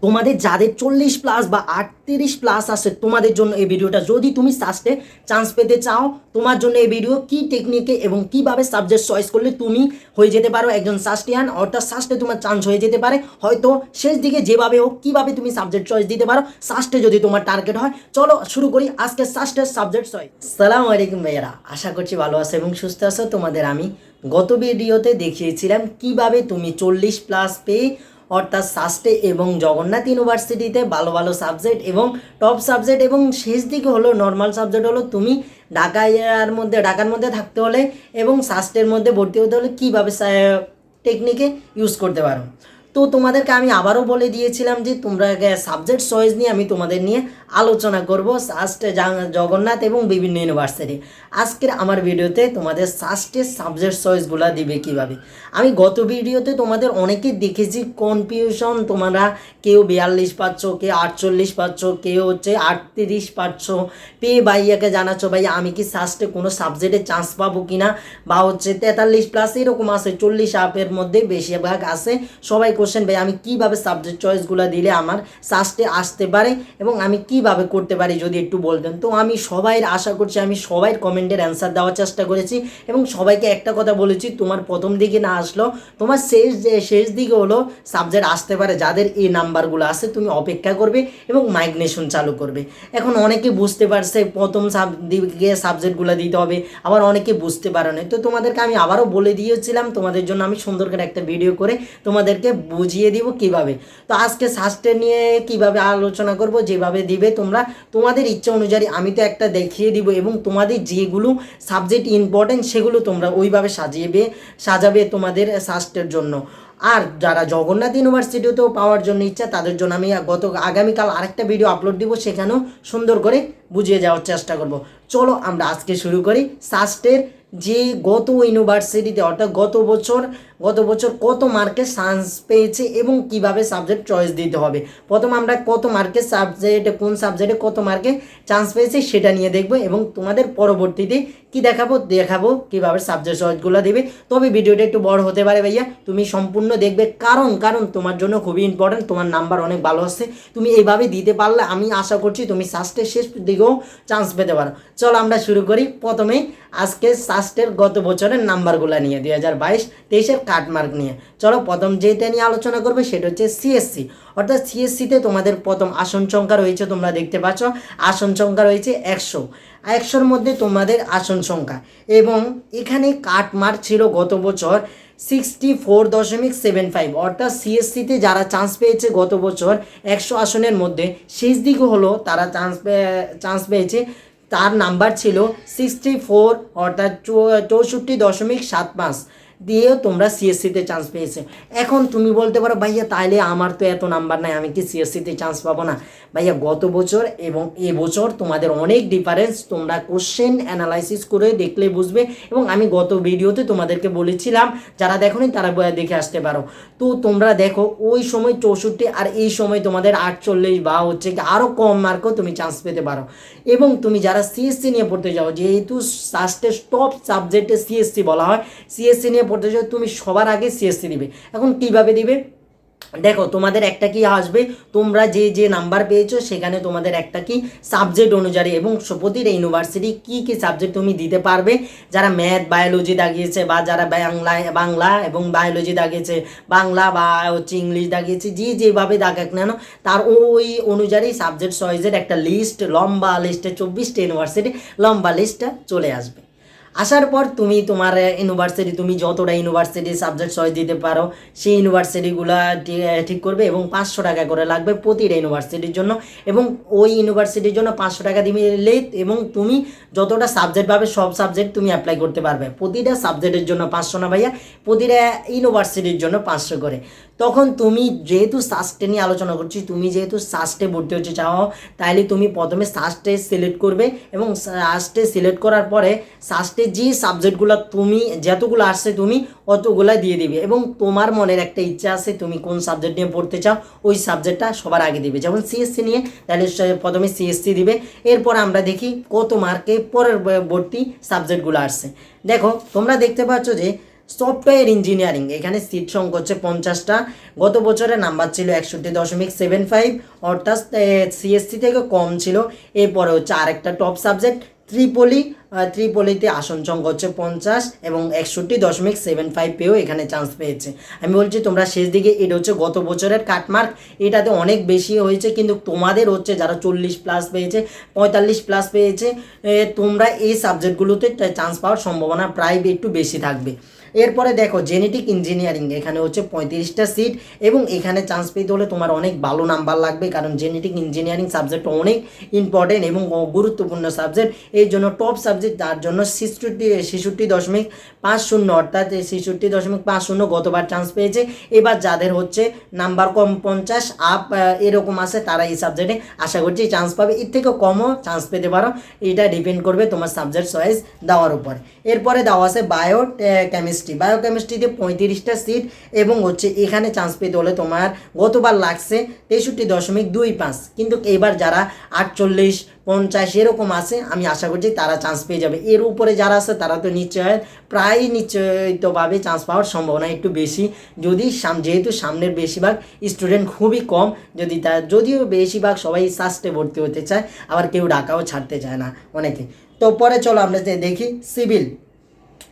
তোমাদের যাদের 40+ বা 38+ আছে তোমাদের জন্য এই ভিডিওটা। যদি তুমি সাস্টে চান্স পেতে চাও, তোমার জন্য এই ভিডিও কি টেকনিকে এবং কিভাবে সাবজেক্ট চয়েস করলে তুমি হয়ে যেতে পারো একজন সাস্টিয়ান, অর্থাৎ সাস্টে তোমার চান্স হয়ে যেতে পারে হয়তো শেষ দিকে, যেভাবে হোক কীভাবে তুমি সাবজেক্ট চয়েস দিতে পারো সাস্টে যদি তোমার টার্গেট হয়। চলো শুরু করি আজকে সাস্টের সাবজেক্ট চয়েস। সালাম আলাইকুম ভাইয়ারা, আশা করছি ভালো আছো এবং সুস্থ আছো। তোমাদের আমি গত ভিডিওতে দেখিয়েছিলাম কিভাবে তুমি 40+ পেয়ে অর্থাৎ সাস্টে এবং জগন্নাথ ইউনিভার্সিটিতে ভালো ভালো সাবজেক্ট এবং টপ সাবজেক্ট এবং শেষ দিকে হলো নর্মাল সাবজেক্ট হলো তুমি ঢাকার মধ্যে থাকতে হলে এবং সাস্টের মধ্যে ভর্তি হতে হলে কীভাবে টেকনিকে ইউজ করতে পারো। তো তোমাদেরকে আমি আবারও বলে দিয়েছিলাম যে তোমরা সাবজেক্ট চয়েস নিয়ে আমি তোমাদের নিয়ে আলোচনা করব সাস্টে জগন্নাথ এবং বিভিন্ন ইউনিভার্সিটি। আজকের আমার ভিডিওতে তোমাদের সাস্টের সাবজেক্ট চয়েসগুলো দিবে কিভাবে। আমি গত ভিডিওতে তোমাদের অনেকে দেখেছি কনফিউশন, তোমরা কেউ 42 পাচ্ছ, কেউ 48 পাচ্ছ, কেউ হচ্ছে 38 পাচ্ছ, পেয়ে ভাইয়াকে জানাচ্ছ ভাইয়া আমি কি সাস্টে কোনো সাবজেক্টে চান্স পাবো কিনা, বা হচ্ছে 43+ এরকম আছে, 40 আপের মধ্যে বেশিরভাগ আছে। সবাই কোশ্চেন ভাই আমি কিভাবে সাবজেক্ট চয়েসগুলো দিলে আমার সাস্টে আসতে পারে এবং আমি কিভাবে করতে পারি যদি একটু বলতেন। তো আমি সবাইয়ের আশা করছি আমি সবাই কমেন্টের অ্যান্সার দেওয়ার চেষ্টা করেছি এবং সবাইকে একটা কথা বলেছি, তোমার প্রথম দিকে না আসলো তোমার শেষ দিকে হলো সাবজেক্ট আসতে পারে যাদের এই নাম্বারগুলো আছে, তুমি অপেক্ষা করবে এবং মাইগ্রেশন চালু করবে। এখন অনেকে বুঝতে পারছে প্রথম দিকে সাবজেক্টগুলো দিতে হবে, আবার অনেকে বুঝতে পারে না। তো তোমাদেরকে আমি আবারও বলে দিয়েছিলাম, তোমাদের জন্য আমি সুন্দর করে একটা ভিডিও করে তোমাদেরকে বুঝিয়ে দিব কিভাবে। তো আজকে সাস্টে নিয়ে কিভাবে আলোচনা করব, যেভাবে দিবে তোমরা তোমাদের ইচ্ছা অনুযায়ী আমি তো একটা দেখিয়ে দিব এবং তোমাদের যেগুলো সাবজেক্ট ইম্পর্টেন্ট সেগুলো তোমরা ওইভাবে সাজাবে তোমাদের সাস্টের জন্য। আর যারা জগন্নাথ ইউনিভার্সিটিতেও পাওয়ার জন্য ইচ্ছা তাদের জন্য আমি আগামীকাল আরেকটা ভিডিও আপলোড দিব, সেখানেও সুন্দর করে বুঝিয়ে যাওয়ার চেষ্টা করব। চলো আমরা আজকে শুরু করি সাস্টের যে গত ইউনিভার্সিটিতে অর্থাৎ গত বছর কত মার্কের চান্স পেয়েছে এবং কিভাবে সাবজেক্ট চয়েস দিতে হবে। প্রথম আমরা কত মার্কের কোন সাবজেক্টে কত মার্কে চান্স পেয়েছে সেটা নিয়ে দেখব এবং তোমাদের পরবর্তীতে কি দেখাবো কিভাবে সাবজেক্ট চয়েসগুলো দেবে। তবে ভিডিওটা একটু বড় হতে পারে ভাইয়া, তুমি সম্পূর্ণ দেখবে, কারণ তোমার জন্য খুবই ইম্পর্টেন্ট, তোমার নাম্বার অনেক ভালো আছে, তুমি এইভাবে দিতে পারলে আমি আশা করছি তুমি সাস্টের শেষ দিকেও চান্স পেতে পারো। চলো আমরা শুরু করি। প্রথমে আজকে সাস্টের গত বছরের নাম্বারগুলো নিয়ে 2022-23-এর কাটমার্ক নিয়ে। চলো প্রথম যেটা নিয়ে আলোচনা করবে সেটা হচ্ছে সিএসসি, অর্থাৎ সিএসসিতে তোমাদের প্রথম আসন সংখ্যা রয়েছে, তোমরা দেখতে পাচ্ছ আসন সংখ্যা রয়েছে 100-100-র মধ্যে তোমাদের আসন সংখ্যা এবং এখানে কাটমার্ক ছিল গত বছর 64.75, অর্থাৎ সিএসসিতে যারা চান্স পেয়েছে গত বছর 100 আসনের মধ্যে শেষ দিকে হলো তারা চান্স পেয়েছে, তার নাম্বার ছিল 64 অর্থাৎ 64.75 দিয়েও তোমরা সিএসসিতে চান্স পেয়েছে। এখন তুমি বলতে পারো ভাইয়া তাইলে আমার তো এত নাম্বার নাই, আমি কি সিএসসিতে চান্স পাবো না? ভাইয়া গত বছর এবং এবছর তোমাদের অনেক ডিফারেন্স, তোমরা কোশ্চেন অ্যানালাইসিস করে দেখলে বুঝবে এবং আমি গত ভিডিওতে তোমাদেরকে বলেছিলাম, যারা দেখোনি তারা দেখে আসতে পারো। তো তোমরা দেখো ওই সময় 64 আর এই সময় তোমাদের 48 বা হচ্ছে কি আরও কম মার্কও তুমি চান্স পেতে পারো। এবং তুমি যারা সিএসসি নিয়ে পড়তে যাও, যেহেতু সাস্টের টপ সাবজেক্টে সিএসসি বলা হয়, সিএসসি নিয়ে পড়তে চাও তুমি সবার আগে সিএসসি দিবে। এখন কিভাবে দিবে দেখো, তোমাদের একটা কি আসবে, তোমরা যে নাম্বার পেয়েছো সেখানে তোমাদের একটা কি সাবজেক্ট অনুযায়ী এবং প্রতিটা ইউনিভার্সিটি কি সাবজেক্ট তুমি দিতে পারবে। যারা ম্যাথ বায়োলজি দাগিয়েছে বা যারা বাংলা এবং বায়োলজি দাগিয়েছে, বাংলা বা হচ্ছে ইংলিশ দাগিয়েছে, যেভাবে দাগাক না তার ওই অনুযায়ী সাবজেক্ট চয়েসের একটা লিস্ট, লম্বা লিস্টে 24টা ইউনিভার্সিটি লম্বা লিস্টটা চলে আসবে। আসার পর তুমি তোমার ইউনিভার্সিটি, তুমি যতটা ইউনিভার্সিটি সাবজেক্ট চয়েস দিতে পারো সেই ইউনিভার্সিটিগুলো ঠিক করবে এবং 500 টাকা করে লাগবে প্রতিটা ইউনিভার্সিটির জন্য এবং ওই ইউনিভার্সিটির জন্য 500 টাকা দিলে এবং তুমি যতটা সাবজেক্ট পাবে সব সাবজেক্ট তুমি অ্যাপ্লাই করতে পারবে। প্রতিটা সাবজেক্টের জন্য 500 না ভাইয়া, প্রতিটা ইউনিভার্সিটির জন্য 500 করে। তখন তুমি যেহেতু সাস্টে নিয়ে আলোচনা করছি, তুমি যেহেতু সাস্টে ভর্তি হতে চাও তাইলে তুমি প্রথমে সাস্টে সিলেক্ট করবে এবং সাস্টে সিলেক্ট করার পরে সাস্টে যে সাবজেক্টগুলো তুমি যতগুলো আসছে তুমি অতগুলো দিয়ে দিবে এবং তোমার মনের একটা ইচ্ছা আছে তুমি কোন সাবজেক্ট নিয়ে পড়তে চাও ওই সাবজেক্টটা সবার আগে দিবে। যেমন সিএসসি নিয়ে তাহলে প্রথমে সিএসসি দিবে, এরপর আমরা দেখি কত মার্কে পরের ভর্তি সাবজেক্টগুলো আসছে। দেখো তোমরা দেখতে পাচ্ছ যে সফটওয়্যার ইঞ্জিনিয়ারিং, এখানে সিট সংখ্যা হচ্ছে 50টা। গত বছরের নাম্বার ছিল 61.75, অর্থাৎ সিএসসি থেকে কম ছিল। এরপরে হচ্ছে আরেকটা টপ সাবজেক্ট ত্রিপলিতে আসন সংখ্যা হচ্ছে 50 এবং 61.75 পেয়েও এখানে চান্স পেয়েছে। আমি বলছি তোমরা শেষ দিকে, এটা হচ্ছে গত বছরের কাটমার্ক, এটাতে অনেক বেশি হয়েছে, কিন্তু তোমাদের হচ্ছে যারা 40+ পেয়েছে, 45+ পেয়েছে, তোমরা এই সাবজেক্টগুলোতে চান্স পাওয়ার সম্ভাবনা প্রায় একটু বেশি থাকবে। এরপরে দেখো জেনেটিক ইঞ্জিনিয়ারিং, এখানে হচ্ছে 35টা সিট এবং এখানে চান্স পেতে হলে তোমার অনেক ভালো নাম্বার লাগবে, কারণ জেনেটিক ইঞ্জিনিয়ারিং সাবজেক্ট অনেক ইম্পর্টেন্ট এবং গুরুত্বপূর্ণ সাবজেক্ট। এই জন্য টপ সাবজেক্ট, তার জন্য 66.50, অর্থাৎ 66.50 গতবার চান্স পেয়েছে। এবার যাদের হচ্ছে নাম্বার কম 50 আপ এরকম আছে, তারা এই সাবজেক্টে আশা করছি চান্স পাবে। এর থেকেও কমও চান্স পেতে পারো, এটা ডিপেন্ড করবে তোমার সাবজেক্ট চয়েস দেওয়ার উপর। এরপরে দেওয়া আছে বায়োকেমিস্ট্রিতে 35টা সিট এবং হচ্ছে এখানে চান্স পেতে হলে তোমার গতবার লাগছে 63.25, কিন্তু এবার যারা 48, 50 এরকম আছে, আমি আশা করছি তারা চান্স পেয়ে যাবে। এর উপরে যারা আছে তারা তো নিশ্চয়িতভাবে চান্স পাওয়ার সম্ভাবনা একটু বেশি, যেহেতু সামনের বেশিরভাগ স্টুডেন্ট খুবই কম, যদিও বেশিরভাগ সবাই সাস্টে ভর্তি হতে চায়, আবার কেউ ঢাকাও ছাড়তে চায় না অনেকে। তো পরে চলো আমরা দেখি সিভিল,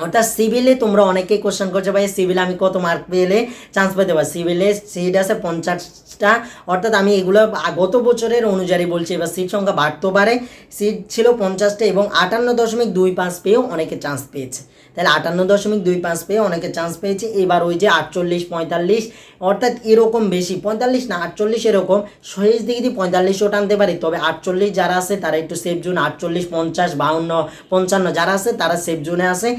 অর্থাৎ সিভিলে তোমরা অনেকেই কোশ্চেন করছো ভাই সিভিলে আমি কত মার্ক পেলে চান্স পেতে পারি। সিভিলে সিট আছে 50টা, অর্থাৎ আমি এগুলো গত বছরের অনুযায়ী বলছি, এবার সিট সংখ্যা বাড়তে পারে। সিট ছিল 50টা এবং 58.25 পেয়েও অনেকে চান্স পেয়েছে, তাহলে 58.25 পেয়ে অনেকে চান্স পেয়েছে। এবার ওই যে 48, 45, অর্থাৎ এরকম বেশি 45 না 48 এরকম শেষ দিকে যদি 45ও টানতে পারি, তবে 48 যারা আছে তারা একটু সেফ জোন, 48, 50, 52, 55 যারা আছে তারা সেফ জোনে আছে,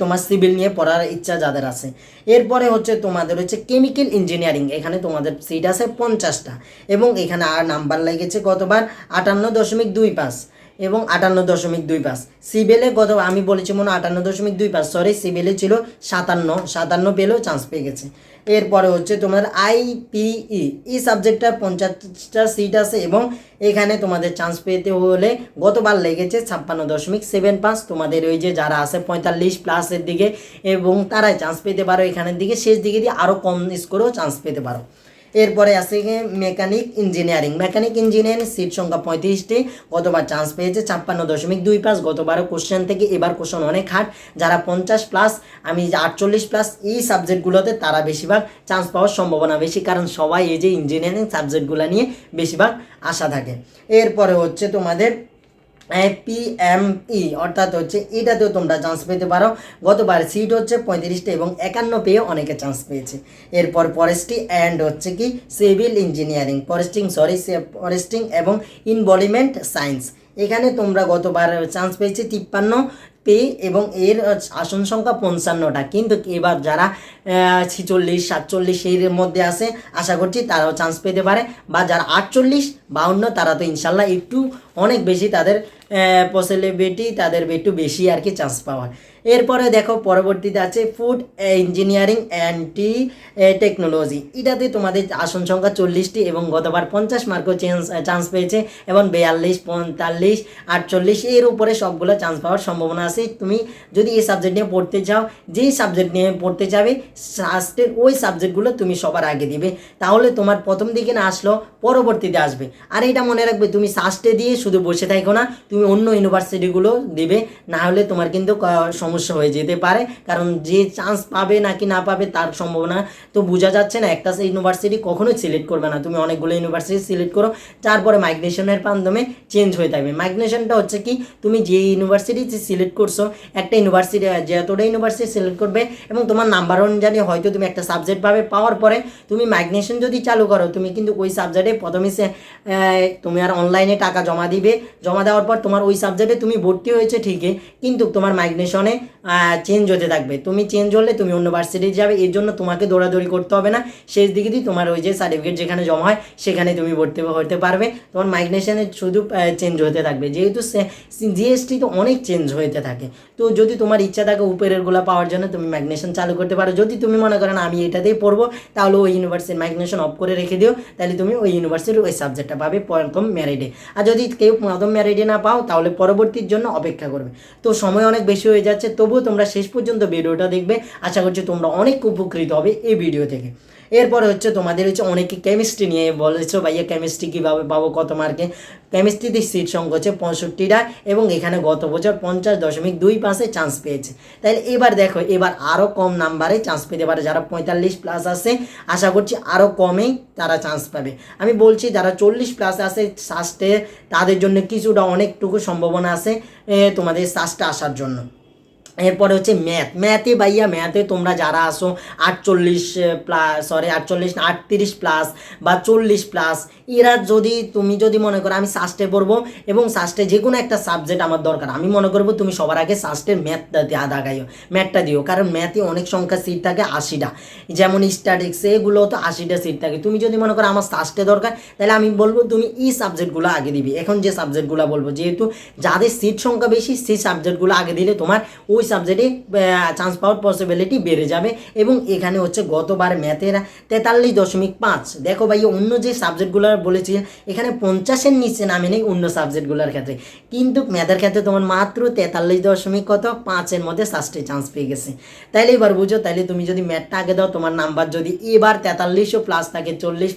তোমার সিভিল নিয়ে পড়ার ইচ্ছা যাদের আছে। এরপরে হচ্ছে তোমাদের হচ্ছে কেমিক্যাল ইঞ্জিনিয়ারিং, এখানে তোমাদের সিট আছে 50টা এবং এখানে আর নাম্বার লেগেছে গতবার 58.25 এবং 58.25। সিভিলে আমি বলেছি মনে 58.25, সরি সিভিলে ছিল 57 পেলেও চান্স পেয়ে গেছে। এরপরে হচ্ছে তোমার আইপিই, এই সাবজেক্টটা 50টা সিট আছে এবং এখানে তোমাদের চান্স পেতে হলে গতবার লেগেছে 56.75, তোমাদের ওই যে যারা আছে 45+ দিকে এবং তারাই চান্স পেতে পারো, এখানের দিকে শেষ দিকে দিয়ে আরও কম স্কোরেও চান্স পেতে পারো। এরপরে আছে মেকানিক ইঞ্জিনিয়ারিং সিট সংখ্যা 35টি, গতবার চান্স পেয়েছে 56.25। গতবারও কোশ্চেন থেকে এবার কোশ্চেন অনেক হার্ড, যারা 50+, আমি 48+ এই সাবজেক্টগুলোতে তারা বেশিরভাগ চান্স পাওয়ার সম্ভাবনা বেশি, কারণ সবাই এই যে ইঞ্জিনিয়ারিং সাবজেক্টগুলো নিয়ে বেশিরভাগ আশা থাকে। এরপরে হচ্ছে তোমাদের পিএমই, অর্থাৎ হচ্ছে এটাতেও তোমরা চান্স পেতে পারো। গতবার সিট হচ্ছে 35টা এবং 51 পেয়ে অনেকে চান্স পেয়েছে। এরপর ফরেস্ট্রি অ্যান্ড হচ্ছে কি সিভিল ইঞ্জিনিয়ারিং, ফরেস্টিং এবং ইনভলভমেন্ট সায়েন্স, এখানে তোমরা গতবার চান্স পেয়েছে 53 পেয়ে এবং এর আসন সংখ্যা 55টা, কিন্তু এবার যারা 46, 47 এর মধ্যে আছে আশা করছি তারাও চান্স পেতে পারে, বা যারা 48, 52 তারা তো ইনশাল্লাহ একটু অনেক বেশি তাদের পসিবিলিটি, তাদের একটু বেশি আর কি চান্স পাওয়ার। এরপরে দেখো পরবর্তীতে আছে ফুড ইঞ্জিনিয়ারিং অ্যান্ড টেকনোলজি, এটাতে তোমাদের আসন সংখ্যা 40টি এবং গতবার 50 মার্কও চান্স পেয়েছে এবং 42, 45, 48 এর উপরে সবগুলো চান্স পাওয়ার সম্ভাবনা আছে। তুমি যদি এই সাবজেক্ট নিয়ে পড়তে চাও, যেই সাবজেক্ট নিয়ে পড়তে যাবে সাস্টের ওই সাবজেক্টগুলো তুমি সবার আগে দিবে, তাহলে তোমার প্রথম দিকে না আসলেও পরবর্তীতে আসবে। আর এটা মনে রাখবে, তুমি সাস্টে দিয়ে শুধু বসে থাকো না, তুমি অন্য ইউনিভার্সিটিগুলো দিবে, না হলে তোমার কিন্তু সমস্যা হয়ে যেতে পারে, কারণ যে চান্স পাবে নাকি না পাবে তার সম্ভাবনা তো বোঝা যাচ্ছে না। একটা ইউনিভার্সিটি কখনোই সিলেক্ট করবে না, তুমি অনেকগুলো ইউনিভার্সিটি সিলেক্ট করো, তারপরে মাইগ্রেশনের মাধ্যমে চেঞ্জ হয়ে থাকবে। মাইগ্রেশনটা হচ্ছে কি, তুমি যে ইউনিভার্সিটি সিলেক্ট করছো, একটা ইউনিভার্সিটি যতটা ইউনিভার্সিটি সিলেক্ট করবে এবং তোমার নাম্বার অনুযায়ী হয়তো তুমি একটা সাবজেক্ট পাবে, পাওয়ার পরে তুমি মাইগ্রেশন যদি চালু করো, তুমি কিন্তু ওই সাবজেক্টে প্রথমে তুমি আর অনলাইনে টাকা জমা দিবে, জমা দেওয়ার পর তোমার ওই সাবজেক্টে তুমি ভর্তি হয়েছে ঠিকই, কিন্তু তোমার মাইগ্রেশনে চেঞ্জ হতে থাকবে। তুমি চেঞ্জ হলে তুমি অন্য ভার্সিটি যাবে, এর জন্য তোমাকে দৌড়াদৌড়ি করতে হবে না, শেষ দিকে দিয়ে তোমার ওই যে সার্টিফিকেট যেখানে জমা হয় সেখানে তুমি ভর্তি হতে পারবে। তোমার মাইগ্রেশনে শুধু চেঞ্জ হতে থাকবে, যেহেতু জিএসটি তো অনেক চেঞ্জ হতে থাকে। তো যদি তোমার ইচ্ছা থাকে উপরেরগুলো পাওয়ার জন্য তুমি মাইগ্রেশন চালু করতে পারো, যদি যদি তুমি মনে করেন আমি এটাতেই পড়বো, তাহলে ওই ইউনিভার্সিটির মাইগ্রেশন অফ করে রেখে দিও, তাহলে তুমি ওই ইউনিভার্সিটির ওই সাবজেক্টটা পাবে প্রথম মেরিটে। আর যদি কেউ প্রথম মেরিটে না পাও, তাহলে পরবর্তীর জন্য অপেক্ষা করবে। তো সময় অনেক বেশি হয়ে যাচ্ছে, তবুও তোমরা শেষ পর্যন্ত ভিডিওটা দেখবে, আশা করছি তোমরা অনেক উপকৃত হবে এই ভিডিও থেকে। এরপরে হচ্ছে তোমাদের হচ্ছে অনেকে কেমিস্ট্রি নিয়ে বলেছো, ভাইয়া কেমিস্ট্রি কীভাবে পাবো, কত মার্কে। কেমিস্ট্রিতে সিট সংখ্যা হচ্ছে 65টা, এবং এখানে গত বছর 50.25 চান্স পেয়েছে। তাহলে এবার দেখো, এবার আরও কম নাম্বারে চান্স পেতে পারে, যারা 45+ আছে, আশা করছি আরও কমেই তারা চান্স পাবে। আমি বলছি যারা 40+ আছে সাস্টে, তাদের জন্য কিছুটা অনেকটুকু সম্ভাবনা আছে তোমাদের সাস্টে আসার জন্য। এরপরে হচ্ছে ম্যাথে ভাইয়া, ম্যাথে তোমরা যারা আসো 38+ বা 40+, এরা তুমি যদি মনে করো আমি সাস্টে পড়বো এবং সাস্টে যে কোনো একটা সাবজেক্ট আমার দরকার, আমি মনে করবো তুমি সবার আগে সাস্টের ম্যাথটা দিও, কারণ ম্যাথে অনেক সংখ্যা সিট থাকে 80টা, যেমন স্ট্যাটিক্সে এগুলো তো 80টা সিট থাকে। তুমি যদি মনে করো আমার সাস্টে দরকার, তাহলে আমি বলবো তুমি এই সাবজেক্টগুলো আগে দিবি। এখন যে সাবজেক্টগুলো বলবো, যেহেতু যাদের সিট সংখ্যা বেশি, সেই সাবজেক্টগুলো আগে দিলে তোমার ওই সাবজেক্টে চান্স পাওয়ার পসিবিলিটি বেড়ে যাবে। এবং এখানে হচ্ছে গতবার ম্যাথের 43.5। দেখো ভাই, অন্য যে সাবজেক্টগুলো বলেছি এখানে 50-এর নিচে নামে নেই অন্য সাবজেক্টগুলোর ক্ষেত্রে, কিন্তু ম্যাথের ক্ষেত্রে তোমার মাত্র 43.5-এর মধ্যে সাস্টে চান্স পেয়ে গেছে। তাইলে এবার বুঝো, তাইলে তুমি যদি ম্যাথটা আগে দাও, তোমার নাম্বার যদি এবার 43+ থাকে, 40+,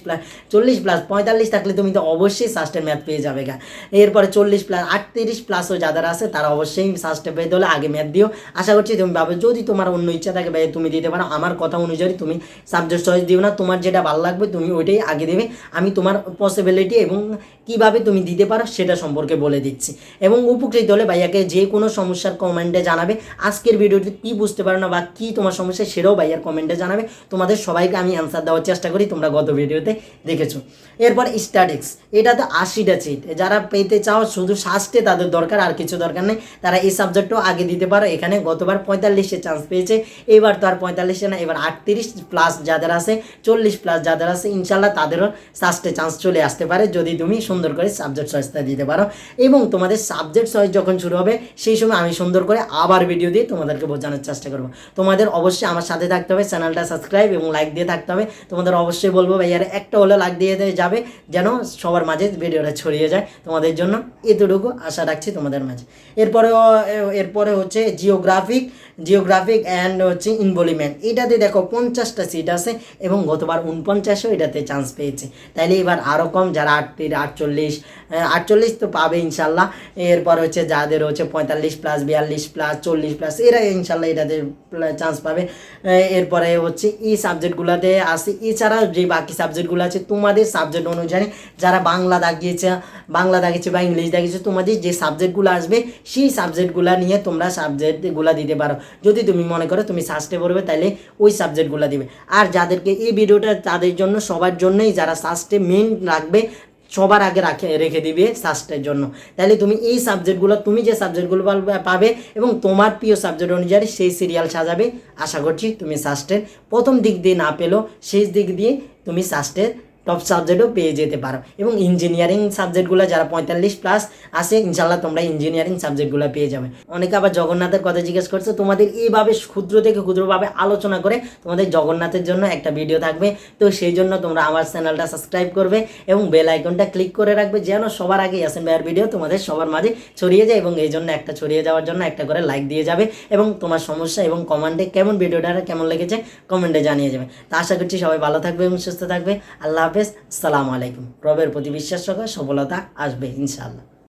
45 থাকলে তুমি তো অবশ্যই সাস্টের ম্যাথ পেয়ে যাবে গা। এরপরে 40+, 38+ও যাদের আছে তারা অবশ্যই সাস্টে পেয়ে দিলে আগে ম্যাথ দিও। আশা করছি তুমি ভাবে, যদি তোমার অন্য ইচ্ছা থাকে ভাই তুমি দিতে পারো, আমার কথা অনুযায়ী তুমি সাবজেক্ট চয়েস দিও না, তোমার যেটা ভালো লাগবে তুমি ওইটাই আগে দেবে। আমি তোমার পসিবিলিটি এবং কিভাবে তুমি দিতে পারো সেটা সম্পর্কে বলে দিচ্ছি। এবং উপকৃত হলে ভাইয়াকে যে কোনো সমস্যার কমেন্টে জানাবে, আজকের ভিডিওটি কী বুঝতে পারো না বা কী তোমার সমস্যা সেটাও ভাইয়ার কমেন্টে জানাবে, তোমাদের সবাইকে আমি অ্যান্সার দেওয়ার চেষ্টা করি, তোমরা গত ভিডিওতে দেখেছো। এরপর স্ট্যাটিক্স, এটা তো 80টা সিট, যারা পেতে চাও শুধু সাস্টে তাদের দরকার, আর কিছু দরকার নেই, তারা এই সাবজেক্টও আগে দিতে পারো। এখানে গতবার 45-এ চান্স পেয়েছে, এবার তো আর 45-এ না, এবার 38+ যাদের আছে, 40+ যাদের আছে, ইনশাল্লাহ তাদেরও সাস্টে চান্স চলে আসতে পারে, যদি তুমি সুন্দর করে সাবজেক্ট চয়েসটা দিতে পারো। এবং তোমাদের সাবজেক্ট চয়েস যখন শুরু হবে, সেই সময় আমি সুন্দর করে আবার ভিডিও দিয়ে তোমাদেরকে বোঝানোর চেষ্টা করবো। তোমাদের অবশ্যই আমার সাথে থাকতে হবে, চ্যানেলটা সাবস্ক্রাইব এবং লাইক দিয়ে থাকতে হবে। তোমাদের অবশ্যই বলবো ভাইয়ার একটা হলে লাইক দিয়ে যাবে, যেন সবার মাঝে ভিডিওটা ছড়িয়ে যায়। তোমাদের জন্য এতটুকু আশা রাখছি তোমাদের মাঝে। এরপরে হচ্ছে জিওগ্রাফিক অ্যান্ড হচ্ছে ইনভলিভমেন্ট, এটাতে দেখো 50টা সিট আছে এবং গতবার 49-ও এটাতে চান্স পেয়েছে। তাইলে এবার আরও কম, যারা 48 তো পাবে ইনশাল্লাহ। এরপর হচ্ছে যাদের হচ্ছে 45+, 42+, 40+, এরা ইনশাল্লাহ এটাতে চান্স পাবে। এরপরে হচ্ছে এই সাবজেক্টগুলোতে আসে। এছাড়া যে বাকি সাবজেক্টগুলো আছে তোমাদের সাবজেক্ট অনুযায়ী, যারা বাংলা দাগিয়েছে বা ইংলিশ দাগিয়েছে, তোমাদের যে সাবজেক্টগুলো আসবে সেই সাবজেক্টগুলো নিয়ে তোমরা সাবজেক্টগুলো দিতে পারো। যদি তুমি মনে করো তুমি সাস্টে পড়বে, তাহলে ওই সাবজেক্টগুলো দিবে। আর যাদেরকে এই ভিডিওটা, তাদের জন্য সবার জন্যই, যারা সাস্টে মেন রাখবে সবার আগে রেখে দিবে সাস্টের জন্য। তাহলে তুমি এই সাবজেক্টগুলো, তুমি যে সাবজেক্টগুলো পাবে এবং তোমার প্রিয় সাবজেক্ট অনুযায়ী সেই সিরিয়াল সাজাবে। আশা করছি তুমি সাস্টের প্রথম দিক দিয়ে না পেলেও শেষ দিক দিয়ে তুমি সাস্টের টপ সাবজেক্টও পেয়ে যেতে পারো। এবং ইঞ্জিনিয়ারিং সাবজেক্টগুলো যারা 45+ আসে, ইনশাল্লাহ তোমরা ইঞ্জিনিয়ারিং সাবজেক্টগুলো পেয়ে যাবে। অনেকে আবার জগন্নাথের কথা জিজ্ঞেস করছে, তোমাদের এইভাবে ক্ষুদ্র থেকে ক্ষুদ্রভাবে আলোচনা করে তোমাদের জগন্নাথের জন্য একটা ভিডিও থাকবে। তো সেই জন্য তোমরা আমার চ্যানেলটা সাবস্ক্রাইব করবে এবং বেল আইকনটা ক্লিক করে রাখবে, যেন সবার আগে ইয়াসিন ভাইয়ের ভিডিও তোমাদের সবার মাঝে ছড়িয়ে যায়। এবং এই জন্য ছড়িয়ে যাওয়ার জন্য একটা করে লাইক দিয়ে যাবে এবং তোমার সমস্যা এবং কমেন্টে কেমন ভিডিওটা কেমন লেগেছে কমেন্টে জানিয়ে যাবে। তা আশা করছি সবাই ভালো থাকবে এবং সুস্থ থাকবে। আল্লাহ হাফেজ, আসসালামু আলাইকুম। রবের প্রতি বিশ্বাস রাখো, সফলতা আসবে ইনশাআল্লাহ।